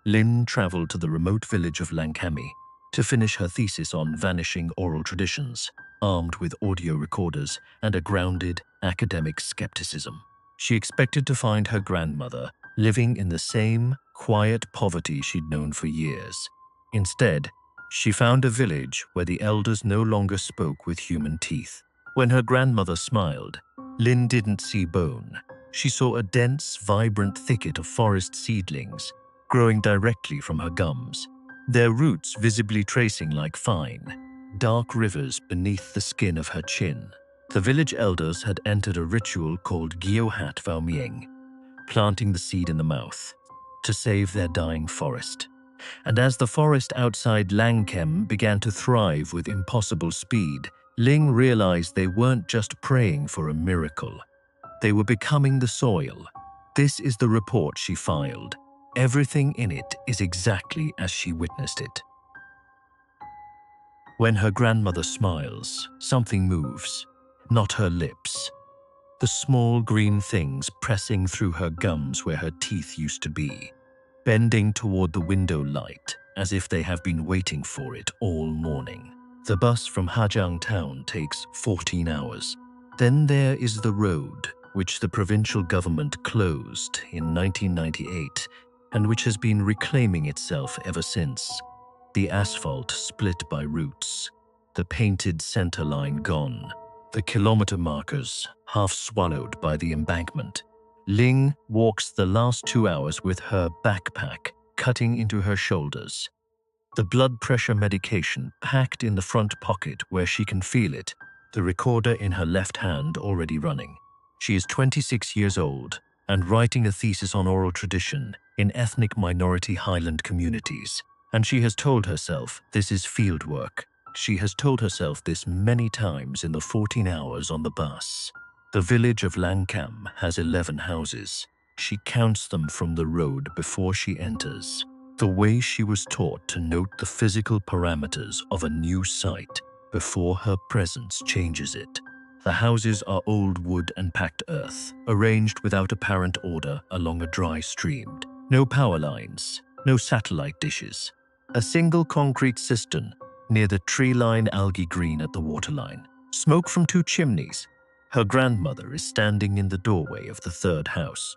Lin traveled to the remote village of Làng Câm to finish her thesis on vanishing oral traditions, armed with audio recorders and a grounded academic skepticism. She expected to find her grandmother living in the same quiet poverty she'd known for years. Instead, she found a village where the elders no longer spoke with human teeth. When her grandmother smiled, Lin didn't see bone. She saw a dense, vibrant thicket of forest seedlings growing directly from her gums, their roots visibly tracing like fine, dark rivers beneath the skin of her chin. The village elders had entered a ritual called gieo mieng, planting the seed in the mouth, to save their dying forest. And as the forest outside Làng Câm began to thrive with impossible speed, Linh realized they weren't just praying for a miracle. They were becoming the soil. This is the report she filed. Everything in it is exactly as she witnessed it. When her grandmother smiles, something moves, not her lips. The small green things pressing through her gums where her teeth used to be, bending toward the window light as if they have been waiting for it all morning. The bus from Hà town takes 14 hours. Then there is the road, which the provincial government closed in 1998 and which has been reclaiming itself ever since. The asphalt split by roots, the painted center line gone, the kilometer markers half swallowed by the embankment. Linh walks the last 2 hours with her backpack cutting into her shoulders, the blood pressure medication packed in the front pocket where she can feel it, the recorder in her left hand already running. She is 26 years old and writing a thesis on oral tradition in ethnic minority highland communities. And she has told herself this is field work. She has told herself this many times in the 14 hours on the bus. The village of Làng Câm has 11 houses. She counts them from the road before she enters. The way she was taught to note the physical parameters of a new site before her presence changes it. The houses are old wood and packed earth, arranged without apparent order along a dry stream. No power lines, no satellite dishes. A single concrete cistern near the tree-lined algae green at the waterline. Smoke from 2 chimneys. Her grandmother is standing in the doorway of the 3rd house.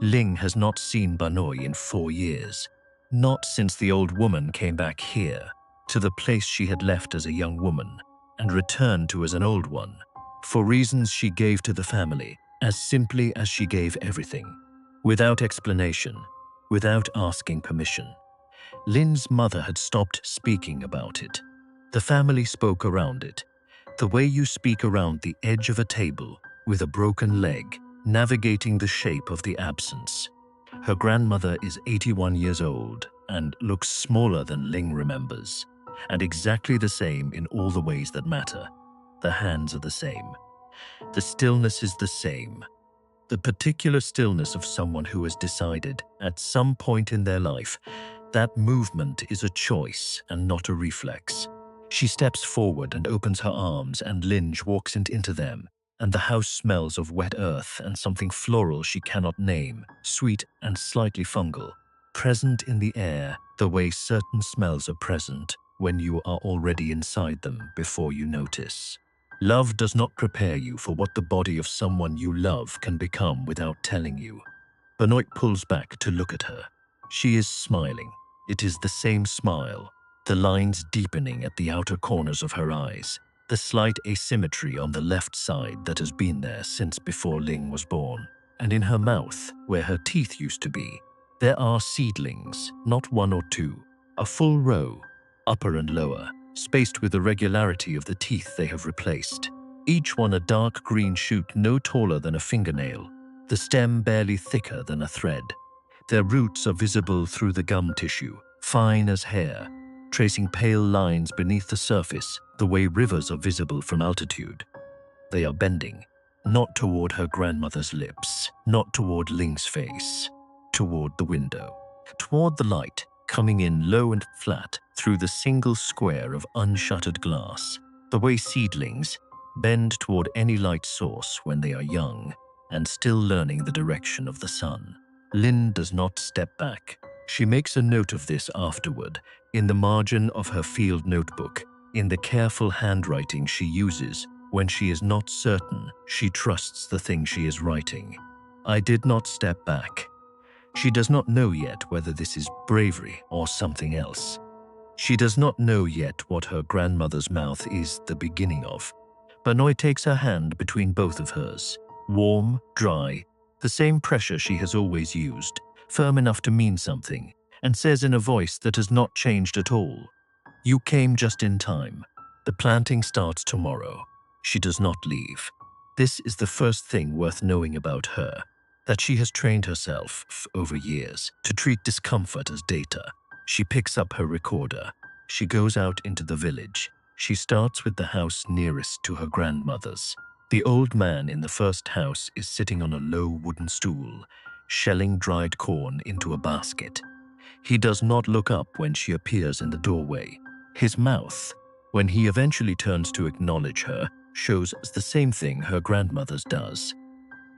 Linh has not seen Banoi in 4 years. Not since the old woman came back here, to the place she had left as a young woman, and returned to as an old one, for reasons she gave to the family, as simply as she gave everything, without explanation, without asking permission. Lin's mother had stopped speaking about it. The family spoke around it, the way you speak around the edge of a table with a broken leg, navigating the shape of the absence. Her grandmother is 81 years old and looks smaller than Linh remembers, and exactly the same in all the ways that matter. The hands are the same. The stillness is the same. The particular stillness of someone who has decided, at some point in their life, that movement is a choice and not a reflex. She steps forward and opens her arms, and Linh walks into them, and the house smells of wet earth and something floral she cannot name, sweet and slightly fungal, present in the air the way certain smells are present when you are already inside them before you notice. Love does not prepare you for what the body of someone you love can become without telling you. Benoit pulls back to look at her. She is smiling. It is the same smile, the lines deepening at the outer corners of her eyes, the slight asymmetry on the left side that has been there since before Linh was born. And in her mouth, where her teeth used to be, there are seedlings, not 1 or 2, a full row, upper and lower, spaced with the regularity of the teeth they have replaced. Each one a dark green shoot no taller than a fingernail, the stem barely thicker than a thread. Their roots are visible through the gum tissue, fine as hair, tracing pale lines beneath the surface the way rivers are visible from altitude. They are bending, not toward her grandmother's lips, not toward Ling's face, toward the window, toward the light coming in low and flat through the single square of unshuttered glass, the way seedlings bend toward any light source when they are young and still learning the direction of the sun. Linh does not step back. She makes a note of this afterward, in the margin of her field notebook, in the careful handwriting she uses when she is not certain she trusts the thing she is writing. I did not step back. She does not know yet whether this is bravery or something else. She does not know yet what her grandmother's mouth is the beginning of. Banoy takes her hand between both of hers, warm, dry, the same pressure she has always used, firm enough to mean something, and says in a voice that has not changed at all, "You came just in time. The planting starts tomorrow." She does not leave. This is the first thing worth knowing about her, that she has trained herself over years to treat discomfort as data. She picks up her recorder. She goes out into the village. She starts with the house nearest to her grandmother's. The old man in the first house is sitting on a low wooden stool, shelling dried corn into a basket. He does not look up when she appears in the doorway. His mouth, when he eventually turns to acknowledge her, shows the same thing her grandmother's does.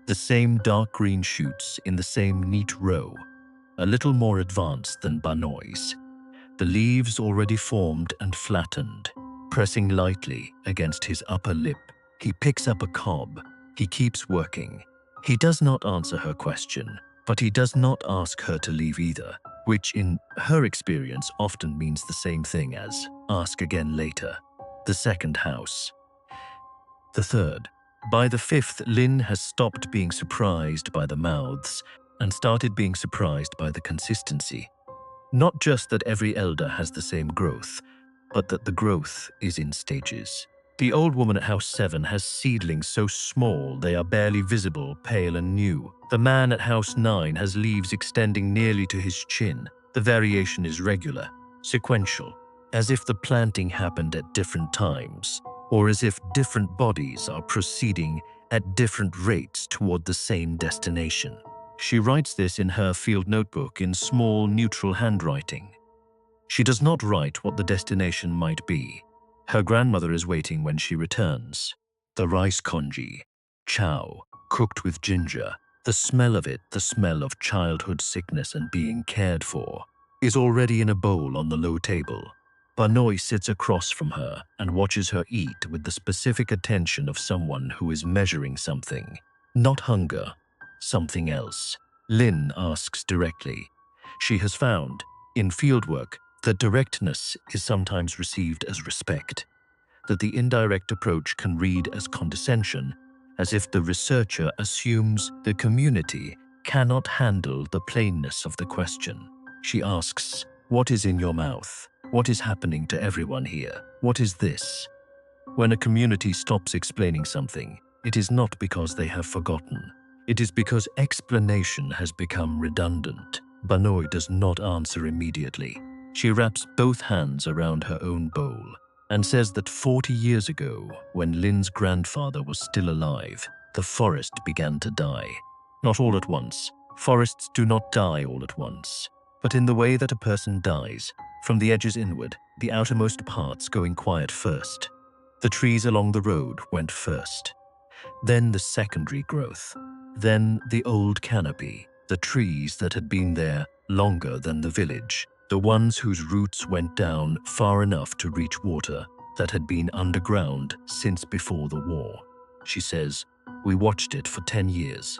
The same dark green shoots in the same neat row, a little more advanced than Banoy's. The leaves already formed and flattened, pressing lightly against his upper lip. He picks up a cob. He keeps working. He does not answer her question, but he does not ask her to leave either, which in her experience often means the same thing as ask again later. The second house. The third. By the fifth, Lin has stopped being surprised by the mouths and started being surprised by the consistency. Not just that every elder has the same growth, but that the growth is in stages. The old woman at house 7 has seedlings so small they are barely visible, pale and new. The man at house 9 has leaves extending nearly to his chin. The variation is regular, sequential, as if the planting happened at different times, or as if different bodies are proceeding at different rates toward the same destination. She writes this in her field notebook in small, neutral handwriting. She does not write what the destination might be. Her grandmother is waiting when she returns. The rice congee, chow, cooked with ginger, the smell of it, the smell of childhood sickness and being cared for, is already in a bowl on the low table. Banoy sits across from her and watches her eat with the specific attention of someone who is measuring something. Not hunger, something else. Lin asks directly. She has found, in fieldwork, that directness is sometimes received as respect, that the indirect approach can read as condescension, as if the researcher assumes the community cannot handle the plainness of the question. She asks, "What is in your mouth? What is happening to everyone here? What is this?" When a community stops explaining something, it is not because they have forgotten. It is because explanation has become redundant. Banoy does not answer immediately. She wraps both hands around her own bowl and says that 40 years ago, when Lin's grandfather was still alive, the forest began to die. Not all at once. Forests do not die all at once, but in the way that a person dies, from the edges inward, the outermost parts going quiet first. The trees along the road went first. Then the secondary growth. Then the old canopy, the trees that had been there longer than the village. The ones whose roots went down far enough to reach water that had been underground since before the war. She says, "We watched it for 10 years.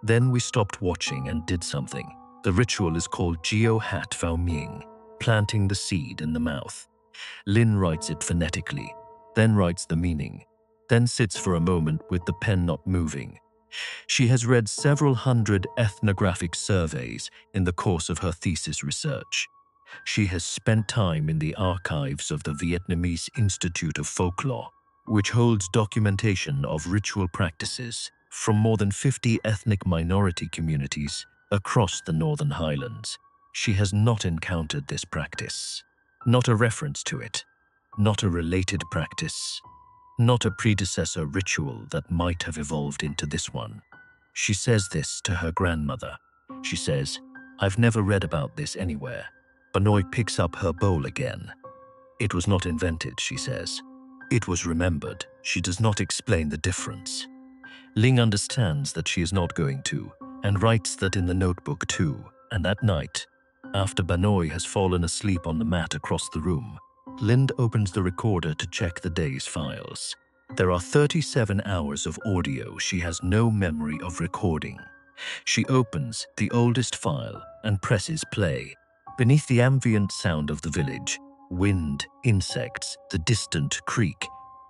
Then we stopped watching and did something. The ritual is called gieo hat vau mieng, planting the seed in the mouth." Lin writes it phonetically, then writes the meaning, then sits for a moment with the pen not moving. She has read several hundred ethnographic surveys in the course of her thesis research. She has spent time in the archives of the Vietnamese Institute of Folklore, which holds documentation of ritual practices from more than 50 ethnic minority communities across the Northern Highlands. She has not encountered this practice, not a reference to it, not a related practice, not a predecessor ritual that might have evolved into this one. She says this to her grandmother. She says, "I've never read about this anywhere." Banoy picks up her bowl again. "It was not invented," she says. "It was remembered." She does not explain the difference. Ling understands that she is not going to, and writes that in the notebook too, and that night, After Banoy has fallen asleep on the mat across the room, Lind opens the recorder to check the day's files. There are 37 hours of audio she has no memory of recording. She opens the oldest file and presses play. Beneath the ambient sound of the village, wind, insects, the distant creek,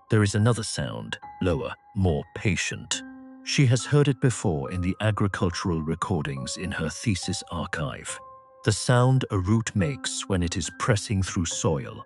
there is another sound, lower, more patient. She has heard it before in the agricultural recordings in her thesis archive. The sound a root makes when it is pressing through soil,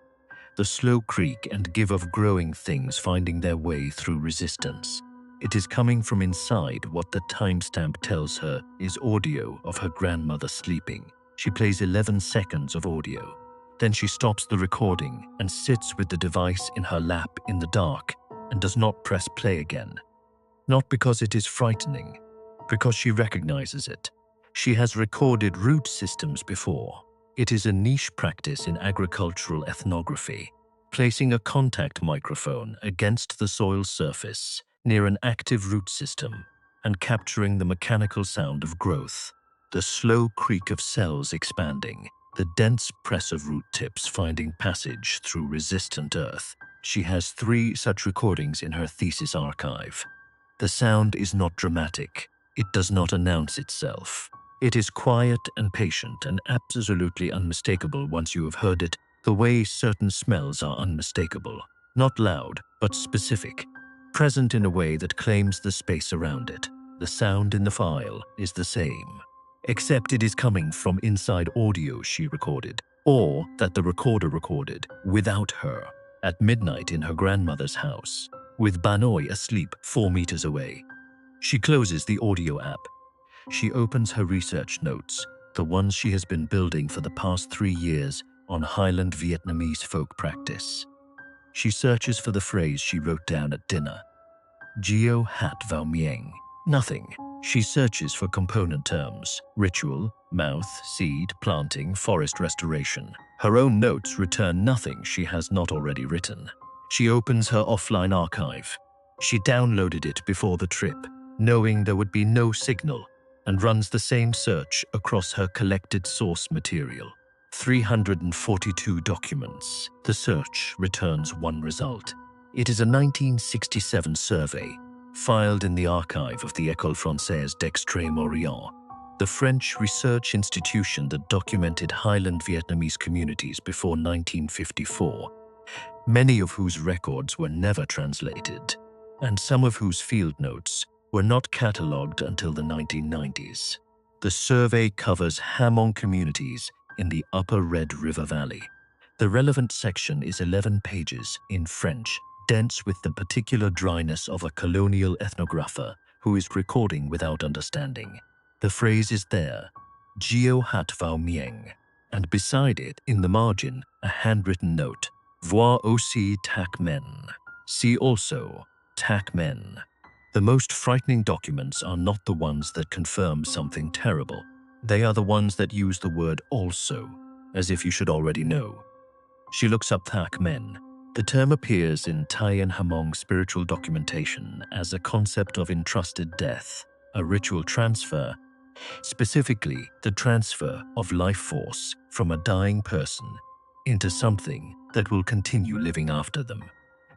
the slow creak and give of growing things finding their way through resistance. It is coming from inside what the timestamp tells her is audio of her grandmother sleeping. She plays 11 seconds of audio. Then she stops the recording and sits with the device in her lap in the dark and does not press play again. Not because it is frightening, because she recognizes it. She has recorded root systems before. It is a niche practice in agricultural ethnography, placing a contact microphone against the soil surface near an active root system and capturing the mechanical sound of growth, the slow creak of cells expanding, the dense press of root tips finding passage through resistant earth. She has 3 such recordings in her thesis archive. The sound is not dramatic. It does not announce itself. It is quiet and patient and absolutely unmistakable once you have heard it, the way certain smells are unmistakable. Not loud, but specific, present in a way that claims the space around it. The sound in the file is the same, except it is coming from inside audio she recorded, or that the recorder recorded without her, at midnight in her grandmother's house, with Banoy asleep 4 meters away. She closes the audio app. She opens her research notes, the ones she has been building for the past 3 years on Highland Vietnamese folk practice. She searches for the phrase she wrote down at dinner. Gieo hat vào mieng. Nothing. She searches for component terms: ritual, mouth, seed, planting, forest restoration. Her own notes return nothing she has not already written. She opens her offline archive. She downloaded it before the trip, knowing there would be no signal, and runs the same search across her collected source material. 342 documents. The search returns one result. It is a 1967 survey, filed in the archive of the École Française d'Extrême-Orient, the French research institution that documented Highland Vietnamese communities before 1954, many of whose records were never translated, and some of whose field notes were not catalogued until the 1990s. The survey covers Hmong communities in the Upper Red River Valley. The relevant section is 11 pages in French, dense with the particular dryness of a colonial ethnographer who is recording without understanding. The phrase is there, Gieo hat vào mieng, and beside it, in the margin, a handwritten note, Vois aussi tac men. See also tac men. The most frightening documents are not the ones that confirm something terrible. They are the ones that use the word also, as if you should already know. She looks up Thak Men. The term appears in Thai and Hmong spiritual documentation as a concept of entrusted death, a ritual transfer, specifically the transfer of life force from a dying person into something that will continue living after them.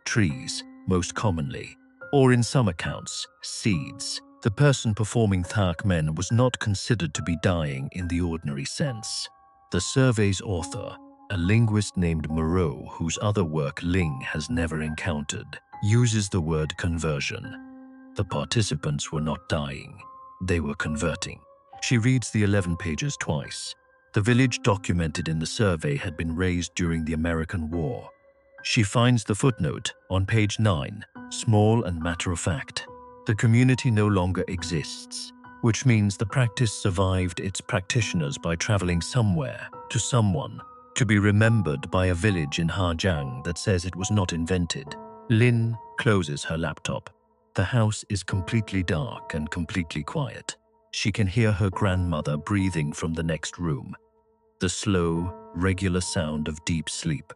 Trees, most commonly, or in some accounts, seeds. The person performing Thak Men was not considered to be dying in the ordinary sense. The survey's author, a linguist named Moreau, whose other work Linh has never encountered, uses the word conversion. The participants were not dying, they were converting. She reads the 11 pages twice. The village documented in the survey had been razed during the American War. She finds the footnote on page 9, small and matter-of-fact. The community no longer exists, which means the practice survived its practitioners by traveling somewhere, to someone, to be remembered by a village in Ha Giang that says it was not invented. Linh closes her laptop. The house is completely dark and completely quiet. She can hear her grandmother breathing from the next room, the slow, regular sound of deep sleep,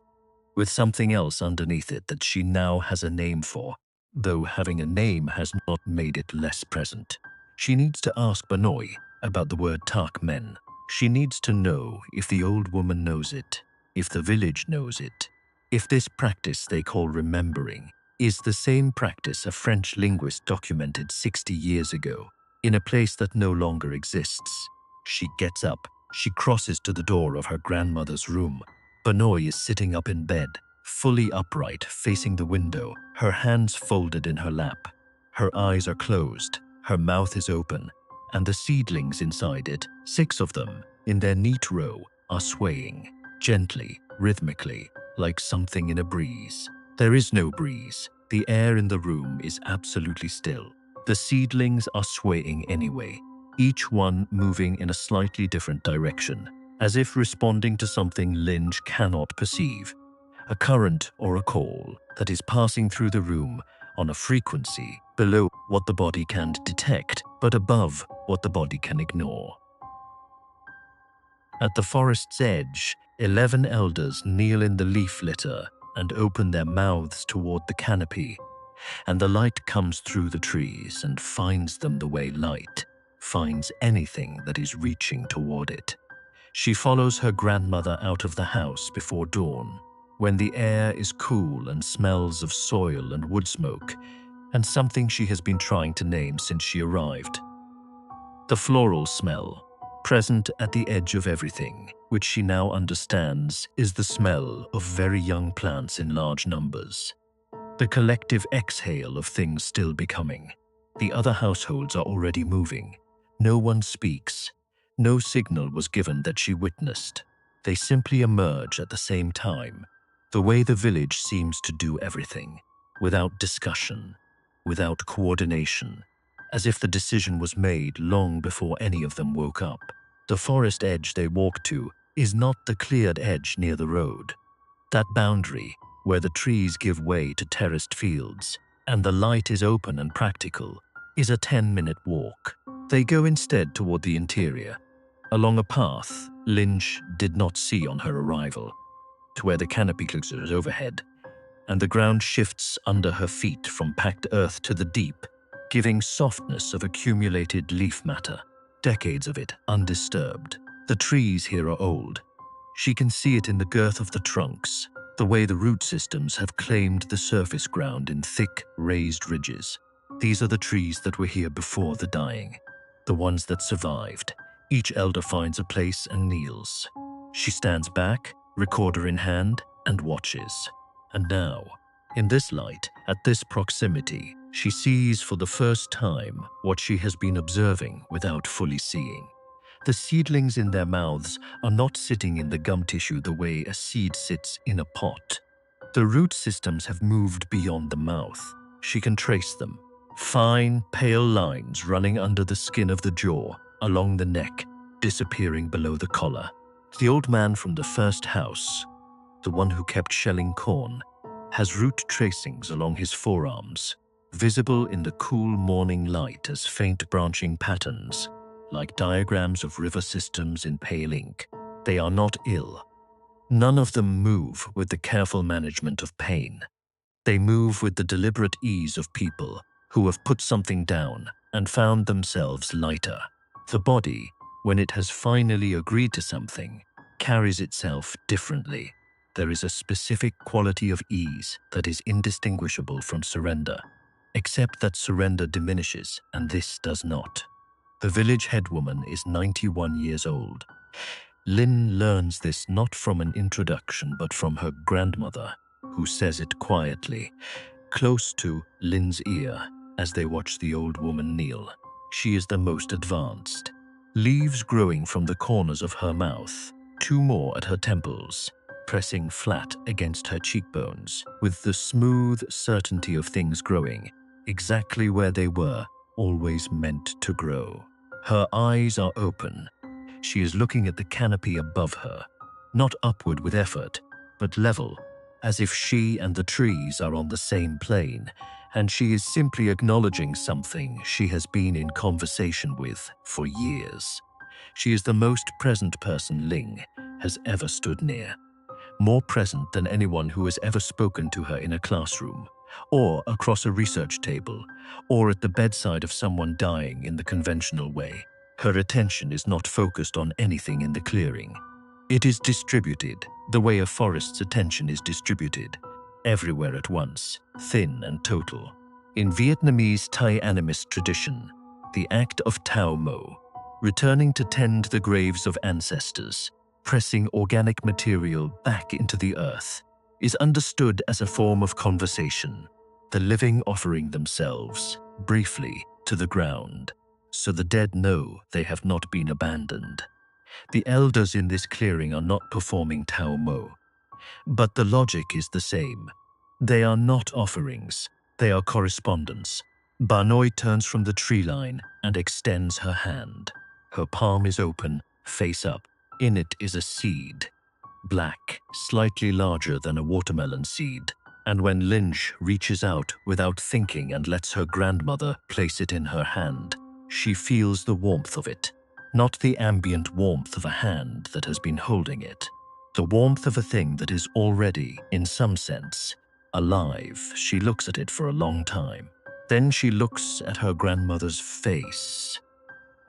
with something else underneath it that she now has a name for, though having a name has not made it less present. She needs to ask Banoy about the word Tak Men. She needs to know if the old woman knows it, if the village knows it, if this practice they call remembering is the same practice a French linguist documented 60 years ago in a place that no longer exists. She gets up. She crosses to the door of her grandmother's room. Benoy is sitting up in bed, fully upright, facing the window, her hands folded in her lap. Her eyes are closed, her mouth is open, and the seedlings inside it, 6 of them, in their neat row, are swaying, gently, rhythmically, like something in a breeze. There is no breeze. The air in the room is absolutely still. The seedlings are swaying anyway, each one moving in a slightly different direction, as if responding to something Linh cannot perceive. A current or a call that is passing through the room on a frequency below what the body can detect, but above what the body can ignore. At the forest's edge, 11 elders kneel in the leaf litter and open their mouths toward the canopy, and the light comes through the trees and finds them the way light finds anything that is reaching toward it. She follows her grandmother out of the house before dawn, when the air is cool and smells of soil and wood smoke, and something she has been trying to name since she arrived. The floral smell, present at the edge of everything, which she now understands is the smell of very young plants in large numbers. The collective exhale of things still becoming. The other households are already moving. No one speaks. No signal was given that she witnessed. They simply emerge at the same time, the way the village seems to do everything, without discussion, without coordination, as if the decision was made long before any of them woke up. The forest edge they walk to is not the cleared edge near the road. That boundary, where the trees give way to terraced fields, and the light is open and practical, is a 10-minute walk. They go instead toward the interior, along a path Linh did not see on her arrival, to where the canopy closes overhead, and the ground shifts under her feet from packed earth to the deep, giving softness of accumulated leaf matter, decades of it undisturbed. The trees here are old. She can see it in the girth of the trunks, the way the root systems have claimed the surface ground in thick, raised ridges. These are the trees that were here before the dying, the ones that survived. Each elder finds a place and kneels. She stands back, recorder in hand, and watches. And now, in this light, at this proximity, she sees for the first time what she has been observing without fully seeing. The seedlings in their mouths are not sitting in the gum tissue the way a seed sits in a pot. The root systems have moved beyond the mouth. She can trace them. Fine, pale lines running under the skin of the jaw, along the neck, disappearing below the collar. The old man from the first house, the one who kept shelling corn, has root tracings along his forearms, visible in the cool morning light as faint branching patterns, like diagrams of river systems in pale ink. They are not ill. None of them move with the careful management of pain. They move with the deliberate ease of people who have put something down and found themselves lighter. The body, when it has finally agreed to something, carries itself differently. There is a specific quality of ease that is indistinguishable from surrender, except that surrender diminishes and this does not. The village headwoman is 91 years old. Linh learns this not from an introduction but from her grandmother, who says it quietly, close to Linh's ear as they watch the old woman kneel. She is the most advanced. Leaves growing from the corners of her mouth, 2 more at her temples, pressing flat against her cheekbones, with the smooth certainty of things growing exactly where they were always meant to grow. Her eyes are open. She is looking at the canopy above her, not upward with effort, but level, as if she and the trees are on the same plane, and she is simply acknowledging something she has been in conversation with for years. She is the most present person Linh has ever stood near, more present than anyone who has ever spoken to her in a classroom, or across a research table, or at the bedside of someone dying in the conventional way. Her attention is not focused on anything in the clearing. It is distributed, the way a forest's attention is distributed, everywhere at once, thin and total. In Vietnamese Thai animist tradition, the act of Tao Mo, returning to tend the graves of ancestors, pressing organic material back into the earth, is understood as a form of conversation, the living offering themselves, briefly, to the ground, so the dead know they have not been abandoned. The elders in this clearing are not performing Tao Mo, but the logic is the same. They are not offerings, they are correspondence. Ba Noi turns from the tree line and extends her hand. Her palm is open, face up. In it is a seed, black, slightly larger than a watermelon seed. And when Lynch reaches out without thinking and lets her grandmother place it in her hand, she feels the warmth of it. Not the ambient warmth of a hand that has been holding it. The warmth of a thing that is already, in some sense, alive. She looks at it for a long time. Then she looks at her grandmother's face,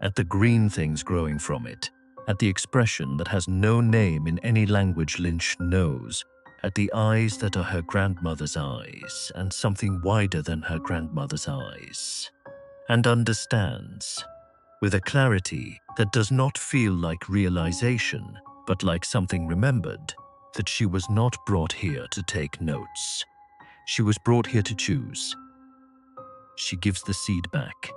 at the green things growing from it, at the expression that has no name in any language Lynch knows, at the eyes that are her grandmother's eyes and something wider than her grandmother's eyes, and understands, with a clarity that does not feel like realization, but like something remembered, that she was not brought here to take notes. She was brought here to choose. She gives the seed back.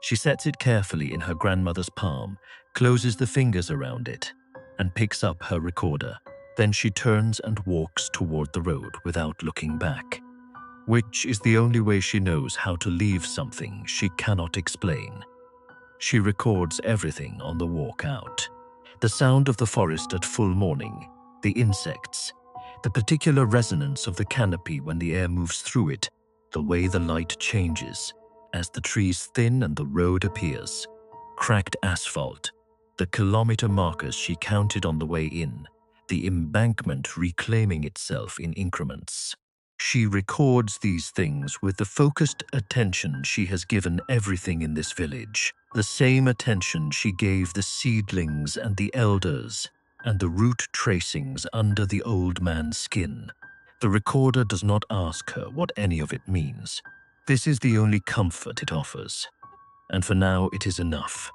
She sets it carefully in her grandmother's palm, closes the fingers around it, and picks up her recorder. Then she turns and walks toward the road without looking back, which is the only way she knows how to leave something she cannot explain. She records everything on the walk out. The sound of the forest at full morning, the insects, the particular resonance of the canopy when the air moves through it, the way the light changes as the trees thin and the road appears, cracked asphalt, the kilometer markers she counted on the way in, the embankment reclaiming itself in increments. She records these things with the focused attention she has given everything in this village, the same attention she gave the seedlings and the elders and the root tracings under the old man's skin. The recorder does not ask her what any of it means. This is the only comfort it offers, and for now it is enough.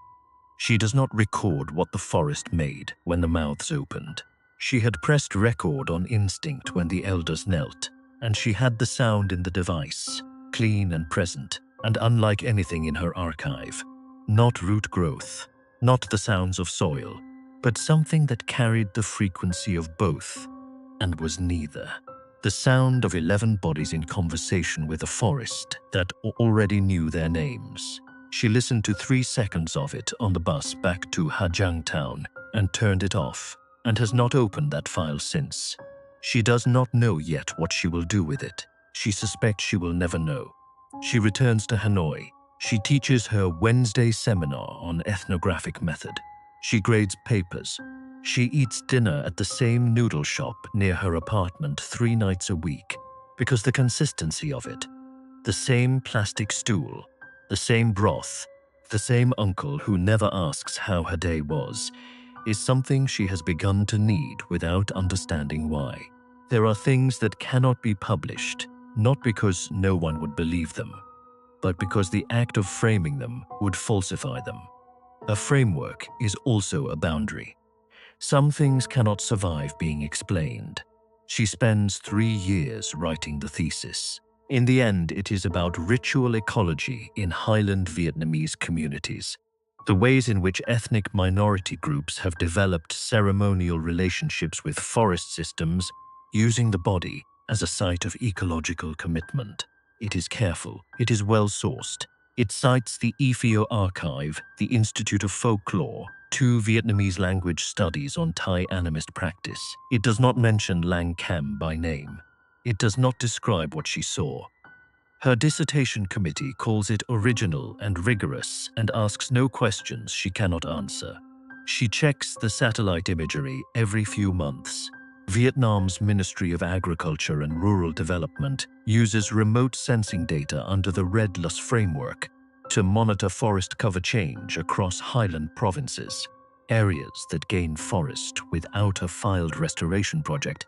She does not record what the forest made when the mouths opened. She had pressed record on instinct when the elders knelt, and she had the sound in the device, clean and present, and unlike anything in her archive. Not root growth, not the sounds of soil, but something that carried the frequency of both, and was neither. The sound of 11 bodies in conversation with a forest that already knew their names. She listened to 3 seconds of it on the bus back to Hajang town and turned it off, and has not opened that file since. She does not know yet what she will do with it. She suspects she will never know. She returns to Hanoi. She teaches her Wednesday seminar on ethnographic method. She grades papers. She eats dinner at the same noodle shop near her apartment 3 nights a week because the consistency of it, the same plastic stool, the same broth, the same uncle who never asks how her day was, is something she has begun to need without understanding why. There are things that cannot be published, not because no one would believe them, but because the act of framing them would falsify them. A framework is also a boundary. Some things cannot survive being explained. She spends 3 years writing the thesis. In the end, it is about ritual ecology in highland Vietnamese communities, the ways in which ethnic minority groups have developed ceremonial relationships with forest systems, using the body as a site of ecological commitment. It is careful, it is well-sourced. It cites the Ephio Archive, the Institute of Folklore, 2 Vietnamese language studies on Thai animist practice. It does not mention Làng Câm by name. It does not describe what she saw. Her dissertation committee calls it original and rigorous and asks no questions she cannot answer. She checks the satellite imagery every few months. Vietnam's Ministry of Agriculture and Rural Development uses remote sensing data under the Red Lush framework to monitor forest cover change across highland provinces. Areas that gain forest without a filed restoration project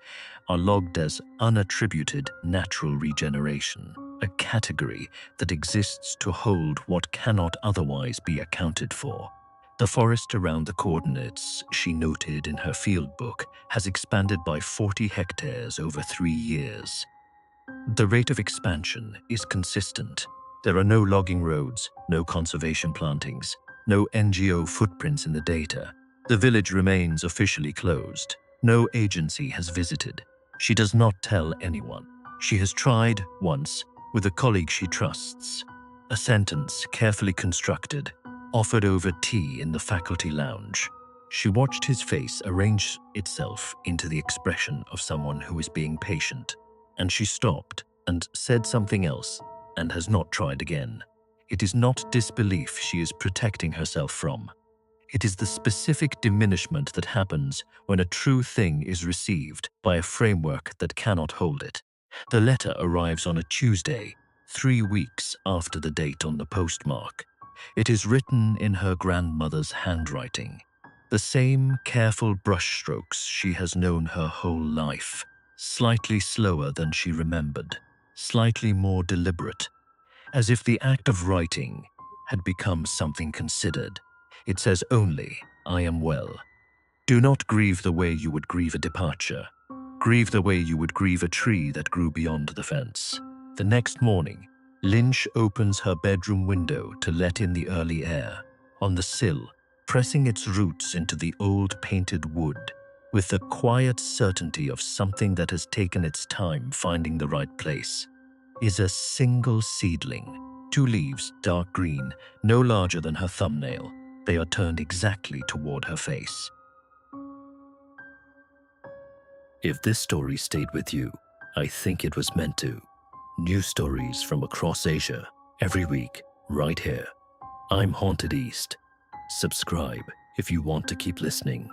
are logged as unattributed natural regeneration, a category that exists to hold what cannot otherwise be accounted for. The forest around the coordinates she noted in her field book has expanded by 40 hectares over 3 years. The rate of expansion is consistent. There are no logging roads, no conservation plantings, no NGO footprints in the data. The village remains officially closed. No agency has visited. She does not tell anyone. She has tried once with a colleague she trusts. A sentence carefully constructed, offered over tea in the faculty lounge. She watched his face arrange itself into the expression of someone who is being patient, and she stopped and said something else and has not tried again. It is not disbelief she is protecting herself from. It is the specific diminishment that happens when a true thing is received by a framework that cannot hold it. The letter arrives on a Tuesday, 3 weeks after the date on the postmark. It is written in her grandmother's handwriting, the same careful brushstrokes she has known her whole life, slightly slower than she remembered, slightly more deliberate, as if the act of writing had become something considered. It says only, "I am well." Do not grieve the way you would grieve a departure. Grieve the way you would grieve a tree that grew beyond the fence. The next morning, Lynch opens her bedroom window to let in the early air. On the sill, pressing its roots into the old painted wood, with the quiet certainty of something that has taken its time finding the right place, is a single seedling. 2 leaves, dark green, no larger than her thumbnail. They are turned exactly toward her face. If this story stayed with you, I think it was meant to. New stories from across Asia, every week, right here. I'm Haunted East. Subscribe if you want to keep listening.